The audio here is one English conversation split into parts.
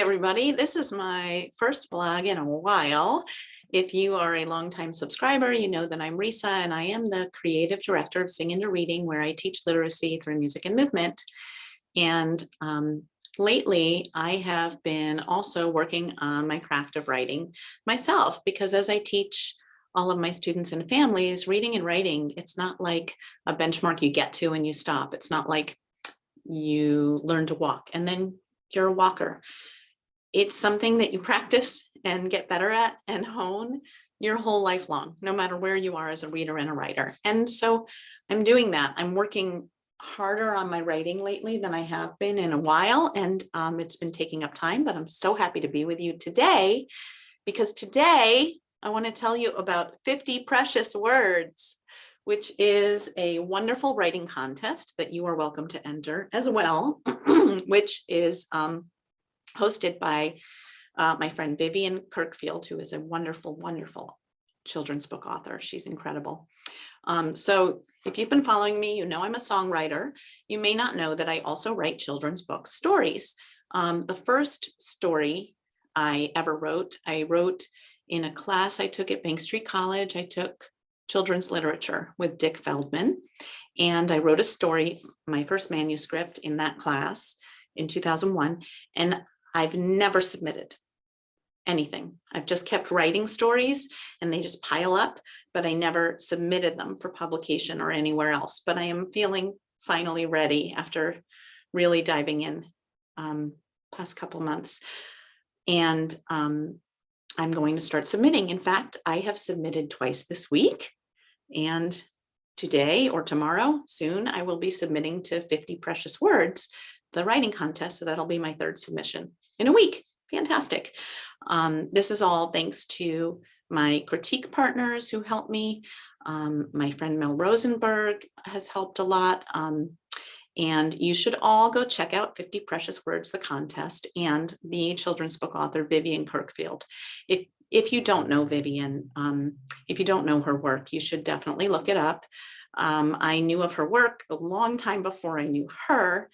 everybody. This is my first blog in a while. If you are a longtime subscriber, you know that I'm Risa and I am the creative director of Sing Into Reading, where I teach literacy through music and movement. And lately, I have been also working on my craft of writing myself, because as I teach all of my students and families, reading and writing, it's not like a benchmark you get to and you stop. It's not like you learn to walk and then you're a walker. It's something that you practice and get better at and hone your whole life long, no matter where you are as a reader and a writer. And so I'm doing that. I'm working harder on my writing lately than I have been in a while, and it's been taking up time, but I'm so happy to be with you today, because today I want to tell you about 50 Precious Words, which is a wonderful writing contest that you are welcome to enter as well, which is hosted by my friend Vivan Kirkfield, who is a wonderful, wonderful children's book author. She's incredible. So if you've been following me, you know I'm a songwriter. You may not know that I also write children's book stories. The first story I ever wrote, I wrote in a class I took at Bank Street College. I took children's literature with Dick Feldman, and I wrote a story, my first manuscript in that class in 2001, and I've never submitted anything. I've just kept writing stories and they just pile up, but I never submitted them for publication or anywhere else. But I am feeling finally ready after really diving in past couple months. And I'm going to start submitting. In fact, I have submitted twice this week, and today or tomorrow, soon, I will be submitting to 50 Precious Words, the writing contest. So that'll be my third submission in a week. Fantastic. This is all thanks to my critique partners who helped me. My friend Mel Rosenberg has helped a lot. And you should all go check out 50 Precious Words, the contest, and the children's book author, Vivan Kirkfield. If you don't know Vivan, if you don't know her work, you should definitely look it up. I knew of her work a long time before I knew her.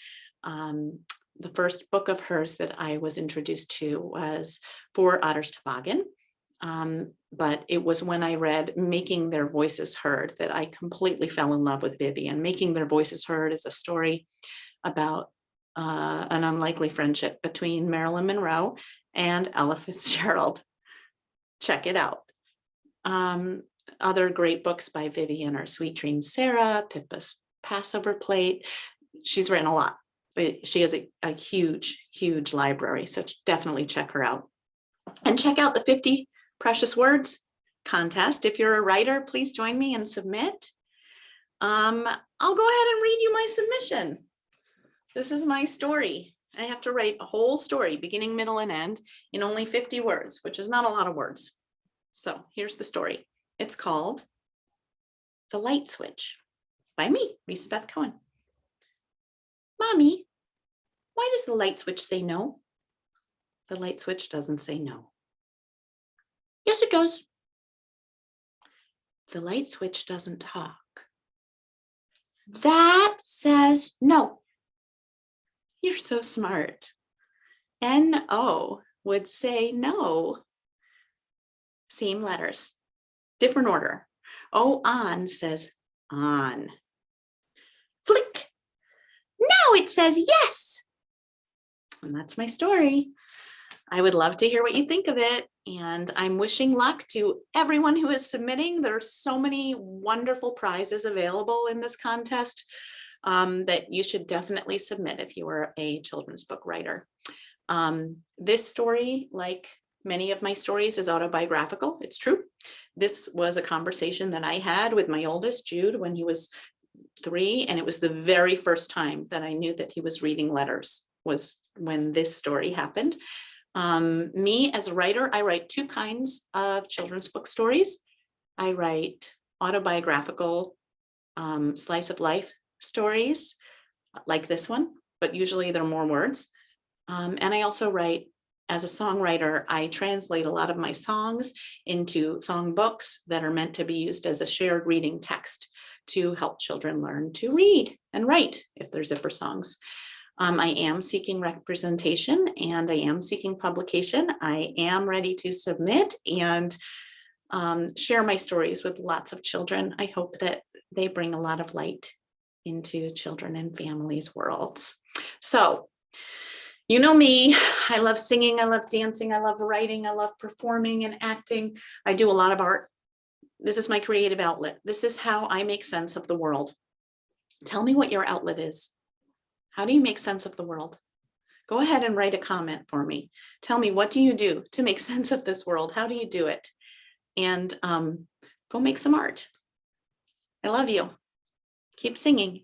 The first book of hers that I was introduced to was For Otter's Toboggan. But it was when I read Making Their Voices Heard that I completely fell in love with Vivan. Making Their Voices Heard is a story about an unlikely friendship between Marilyn Monroe and Ella Fitzgerald. Check it out. Other great books by Vivan are Sweet Dreams Sarah, Pippa's Passover Plate. She's written a lot. She has a huge, huge library, so definitely check her out. And check out the 50 Precious Words contest. If you're a writer, please join me and submit. I'll go ahead and read you my submission. This is my story. I have to write a whole story, beginning, middle, and end, in only 50 words, which is not a lot of words. So here's the story. It's called The Light Switch by me, Risa Beth Cohen. Mommy, why does the light switch say no? The light switch doesn't say no. Yes, it does. The light switch doesn't talk. That says no. You're so smart. N-O would say no. Same letters, different order. O-on says on. Flick. Now it says yes. And that's my story. I would love to hear what you think of it. And I'm wishing luck to everyone who is submitting. There are so many wonderful prizes available in this contest that you should definitely submit if you are a children's book writer. This story, like many of my stories, is autobiographical. It's true. This was a conversation that I had with my oldest, Jude, when he was 3, and it was the very first time that I knew that he was reading letters, was when this story happened. Me as a writer, I write 2 kinds of children's book stories. I write autobiographical slice of life stories like this one, but usually they're more words. And I also write, as a songwriter, I translate a lot of my songs into song books that are meant to be used as a shared reading text to help children learn to read and write if they're zipper songs. I am seeking representation and I am seeking publication. I am ready to submit and share my stories with lots of children. I hope that they bring a lot of light into children and families' worlds. So, you know me, I love singing, I love dancing, I love writing, I love performing and acting. I do a lot of art. This is my creative outlet. This is how I make sense of the world. Tell me what your outlet is. How do you make sense of the world? Go ahead and write a comment for me. Tell me, what do you do to make sense of this world? How do you do it? And go make some art. I love you. Keep singing.